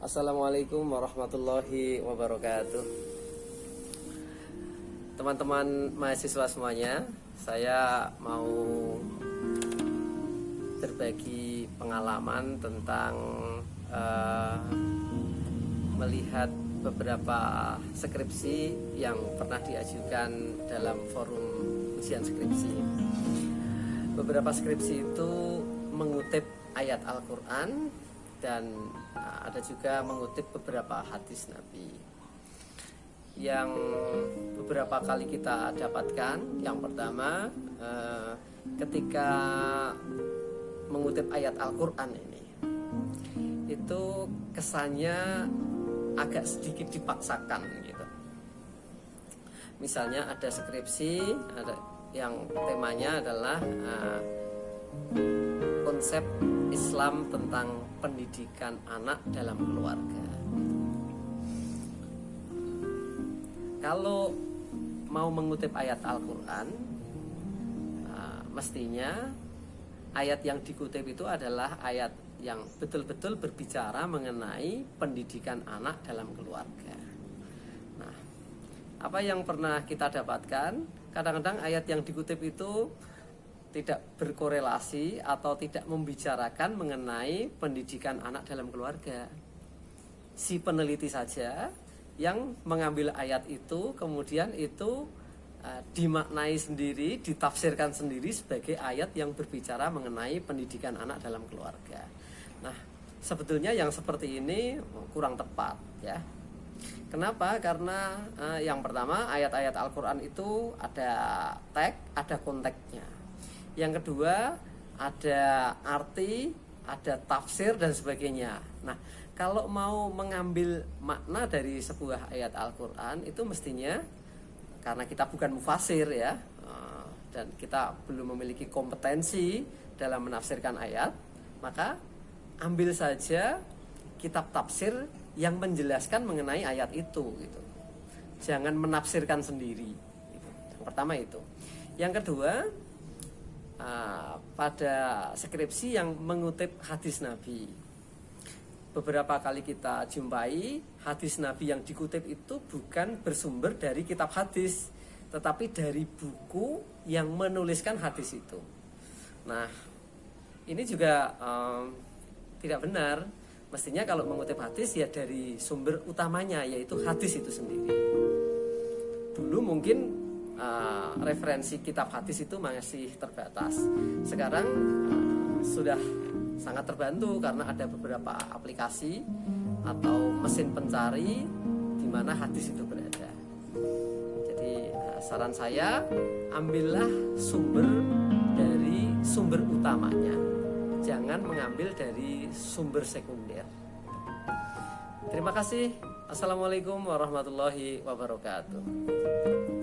Assalamualaikum warahmatullahi wabarakatuh. Teman-teman mahasiswa semuanya, saya mau berbagi pengalaman tentang melihat beberapa skripsi yang pernah diajukan dalam forum ujian skripsi. Beberapa skripsi itu mengutip ayat Al-Quran dan ada juga mengutip beberapa hadis Nabi. Yang beberapa kali kita dapatkan, yang pertama ketika mengutip ayat Al-Quran ini, itu kesannya agak sedikit dipaksakan gitu. Misalnya ada skripsi yang temanya adalah konsep Islam tentang pendidikan anak dalam keluarga. Kalau mau mengutip ayat Al-Quran, mestinya ayat yang dikutip itu adalah ayat yang betul-betul berbicara mengenai pendidikan anak dalam keluarga. Nah, apa yang pernah kita dapatkan, kadang-kadang ayat yang dikutip itu tidak berkorelasi atau tidak membicarakan mengenai pendidikan anak dalam keluarga. Si peneliti saja yang mengambil ayat itu, kemudian itu dimaknai sendiri, ditafsirkan sendiri sebagai ayat yang berbicara mengenai pendidikan anak dalam keluarga. Nah, sebetulnya yang seperti ini kurang tepat ya. Kenapa? Karena yang pertama, ayat-ayat Al-Quran itu ada teks, ada konteksnya. Yang kedua, ada arti, ada tafsir dan sebagainya. Nah, kalau mau mengambil makna dari sebuah ayat Al-Quran itu mestinya, karena kita bukan mufasir ya, dan kita belum memiliki kompetensi dalam menafsirkan ayat, maka ambil saja kitab tafsir yang menjelaskan mengenai ayat itu gitu. Jangan menafsirkan sendiri gitu. Yang pertama itu. Yang kedua, pada skripsi yang mengutip hadis Nabi, beberapa kali kita jumpai hadis Nabi yang dikutip itu bukan bersumber dari kitab hadis, tetapi dari buku yang menuliskan hadis itu. Nah, ini juga tidak benar. Mestinya kalau mengutip hadis ya dari sumber utamanya, yaitu hadis itu sendiri. Dulu mungkin referensi kitab hadis itu masih terbatas. Sekarang sudah sangat terbantu karena ada beberapa aplikasi atau mesin pencari di mana hadis itu berada. Jadi saran saya, ambillah sumber dari sumber utamanya, jangan mengambil dari sumber sekunder. Terima kasih. Assalamualaikum warahmatullahi wabarakatuh.